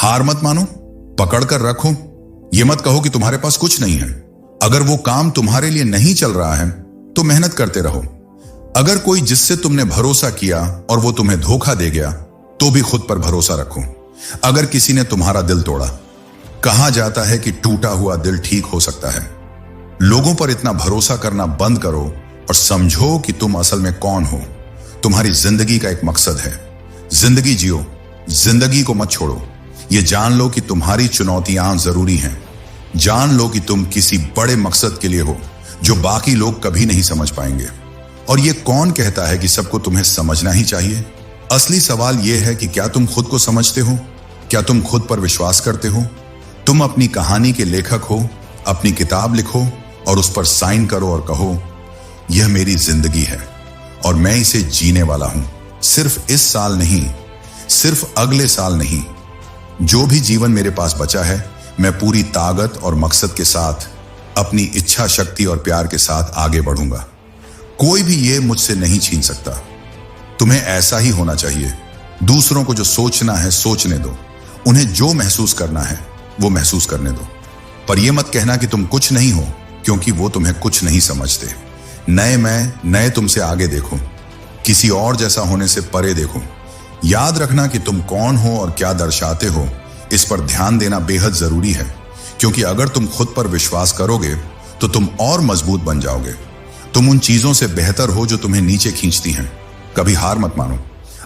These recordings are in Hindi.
हार मत मानो, पकड़ कर रखो। ये मत कहो कि तुम्हारे पास कुछ नहीं है। अगर वो काम तुम्हारे लिए नहीं चल रहा है तो मेहनत करते रहो। अगर कोई जिससे तुमने भरोसा किया और वो तुम्हें धोखा दे गया तो भी खुद पर भरोसा रखो। अगर किसी ने तुम्हारा दिल तोड़ा, कहा जाता है कि टूटा हुआ दिल ठीक हो सकता है। लोगों पर इतना भरोसा करना बंद करो और समझो कि तुम असल में कौन हो। तुम्हारी जिंदगी का एक मकसद है। जिंदगी जियो, जिंदगी को मत छोड़ो। ये जान लो कि तुम्हारी चुनौतियां जरूरी हैं। जान लो कि तुम किसी बड़े मकसद के लिए हो जो बाकी लोग कभी नहीं समझ पाएंगे। और ये कौन कहता है कि सबको तुम्हें समझना ही चाहिए? असली सवाल यह है कि क्या तुम खुद को समझते हो? क्या तुम खुद पर विश्वास करते हो? तुम अपनी कहानी के लेखक हो। अपनी किताब लिखो और उस पर साइन करो और कहो, यह मेरी जिंदगी है और मैं इसे जीने वाला हूं। सिर्फ इस साल नहीं, सिर्फ अगले साल नहीं, जो भी जीवन मेरे पास बचा है मैं पूरी ताकत और मकसद के साथ, अपनी इच्छा शक्ति और प्यार के साथ आगे बढ़ूंगा। कोई भी ये मुझसे नहीं छीन सकता। तुम्हें ऐसा ही होना चाहिए। दूसरों को जो सोचना है सोचने दो। उन्हें जो महसूस करना है वो महसूस करने दो। पर यह मत कहना कि तुम कुछ नहीं हो, क्योंकि वो तुम्हें कुछ नहीं समझते। नए तुमसे आगे देखो। किसी और जैसा होने से परे देखो। याद रखना कि तुम कौन हो और क्या दर्शाते हो, इस पर ध्यान देना बेहद जरूरी है। क्योंकि अगर तुम खुद पर विश्वास करोगे तो तुम और मजबूत बन जाओगे। तुम उन चीजों से बेहतर हो जो तुम्हें नीचे खींचती हैं। कभी हार मत मानो।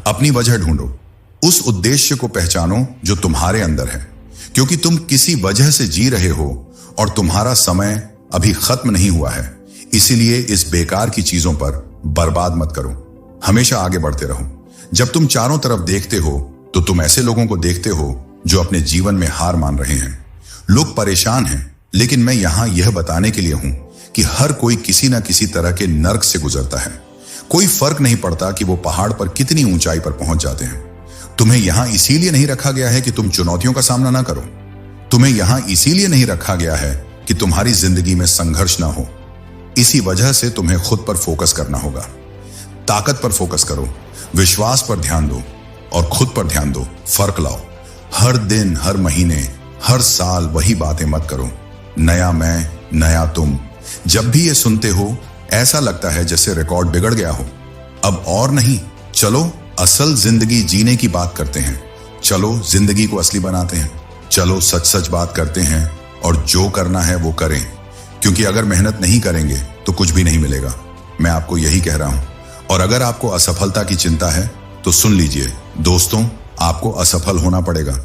अपनी वजह ढूंढो। उस उद्देश्य को पहचानो जो तुम्हारे अंदर है। क्योंकि तुम किसी वजह से जी रहे हो और तुम्हारा समय अभी खत्म नहीं हुआ है। इसीलिए इस बेकार की चीजों पर बर्बाद मत करो। हमेशा आगे बढ़ते रहो। जब तुम चारों तरफ देखते हो तो तुम ऐसे लोगों को देखते हो जो अपने जीवन में हार मान रहे हैं। लोग परेशान हैं, लेकिन मैं यहां यह बताने के लिए हूं कि हर कोई किसी न किसी तरह के नर्क से गुजरता है। कोई फर्क नहीं पड़ता कि वो पहाड़ पर कितनी ऊंचाई पर पहुंच जाते हैं। तुम्हें यहां इसीलिए नहीं रखा गया है कि तुम चुनौतियों का सामना ना करो। तुम्हें यहां इसीलिए नहीं रखा गया है कि तुम्हारी जिंदगी में संघर्ष ना हो। इसी वजह से तुम्हें खुद पर फोकस करना होगा। ताकत पर फोकस करो, विश्वास पर ध्यान दो और खुद पर ध्यान दो। फर्क लाओ। हर दिन, हर महीने, हर साल वही बातें मत करो। नया मैं, नया तुम। जब भी ये सुनते हो ऐसा लगता है जैसे रिकॉर्ड बिगड़ गया हो। अब और नहीं, चलो असल जिंदगी जीने की बात करते हैं। चलो जिंदगी को असली बनाते हैं। चलो सच सच बात करते हैं और जो करना है वो करें। क्योंकि अगर मेहनत नहीं करेंगे तो कुछ भी नहीं मिलेगा। मैं आपको यही कह रहा हूं। और अगर आपको असफलता की चिंता है तो सुन लीजिए दोस्तों, आपको असफल होना पड़ेगा।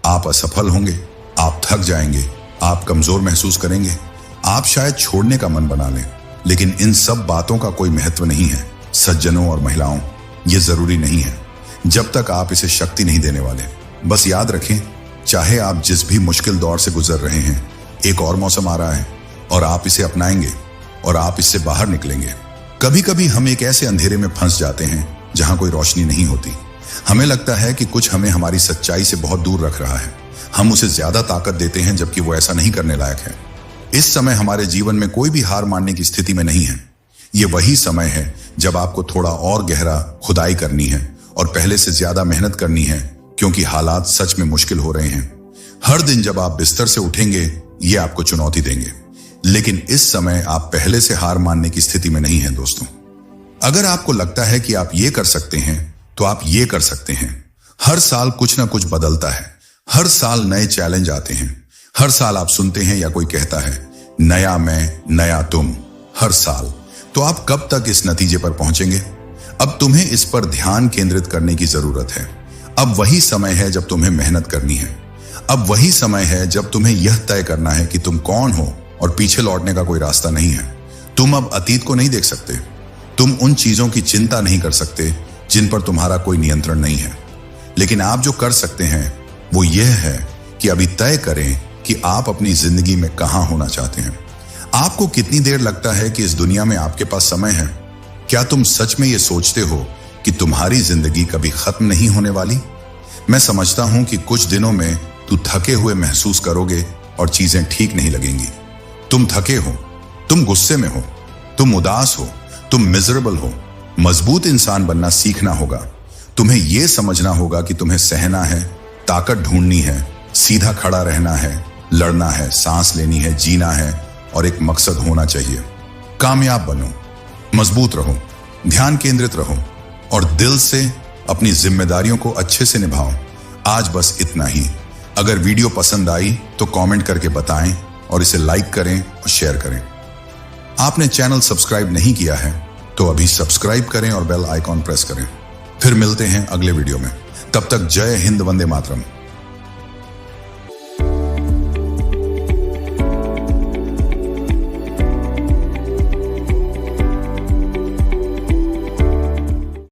आप असफल होंगे, आप थक जाएंगे, आप कमजोर महसूस करेंगे, आप शायद छोड़ने का मन बना लें। लेकिन इन सब बातों का कोई महत्व नहीं है सज्जनों और महिलाओं। ये जरूरी नहीं है जब तक आप इसे शक्ति नहीं देने वाले। बस याद रखें, चाहे आप जिस भी मुश्किल दौर से गुजर रहे हैं, एक और मौसम आ रहा है और आप इसे अपनाएंगे और आप इससे बाहर निकलेंगे। कभी कभी हम एक ऐसे अंधेरे में फंस जाते हैं जहां कोई रोशनी नहीं होती। हमें लगता है कि कुछ हमें हमारी सच्चाई से बहुत दूर रख रहा है। हम उसे ज्यादा ताकत देते हैं जबकि वो ऐसा नहीं करने लायक है। इस समय हमारे जीवन में कोई भी हार मानने की स्थिति में नहीं है। ये वही समय है जब आपको थोड़ा और गहरा खुदाई करनी है और पहले से ज्यादा मेहनत करनी है, क्योंकि हालात सच में मुश्किल हो रहे हैं। हर दिन जब आप बिस्तर से उठेंगे ये आपको चुनौती देंगे। लेकिन इस समय आप पहले से हार मानने की स्थिति में नहीं हैं दोस्तों। अगर आपको लगता है कि आप ये कर सकते हैं तो आप ये कर सकते हैं। हर साल कुछ ना कुछ बदलता है। हर साल नए चैलेंज आते हैं। हर साल आप सुनते हैं या कोई कहता है नया मैं, नया तुम। हर साल। तो आप कब तक इस नतीजे पर पहुंचेंगे? अब तुम्हें इस पर ध्यान केंद्रित करने की जरूरत है। अब वही समय है जब तुम्हें मेहनत करनी है। अब वही समय है जब तुम्हें यह तय करना है कि तुम कौन हो और पीछे लौटने का कोई रास्ता नहीं है। तुम अब अतीत को नहीं देख सकते। तुम उन चीजों की चिंता नहीं कर सकते जिन पर तुम्हारा कोई नियंत्रण नहीं है। लेकिन आप जो कर सकते हैं वो यह है कि अभी तय करें कि आप अपनी जिंदगी में कहां होना चाहते हैं। आपको कितनी देर लगता है कि इस दुनिया में आपके पास समय है? क्या तुम सच में ये सोचते हो कि तुम्हारी जिंदगी कभी खत्म नहीं होने वाली? मैं समझता हूं कि कुछ दिनों में तुम थके हुए महसूस करोगे और चीजें ठीक नहीं लगेंगी। तुम थके हो, तुम गुस्से में हो, तुम उदास हो, तुम मिजरेबल हो। मजबूत इंसान बनना सीखना होगा। तुम्हें यह समझना होगा कि तुम्हें सहना है, ताकत ढूंढनी है, सीधा खड़ा रहना है, लड़ना है, सांस लेनी है, जीना है और एक मकसद होना चाहिए। कामयाब बनो, मजबूत रहो, ध्यान केंद्रित रहो और दिल से अपनी जिम्मेदारियों को अच्छे से निभाओ। आज बस इतना ही। अगर वीडियो पसंद आई तो कमेंट करके बताएं और इसे लाइक करें और शेयर करें। आपने चैनल सब्सक्राइब नहीं किया है तो अभी सब्सक्राइब करें और बेल आइकॉन प्रेस करें। फिर मिलते हैं अगले वीडियो में। तब तक जय हिंद, वंदे मातरम।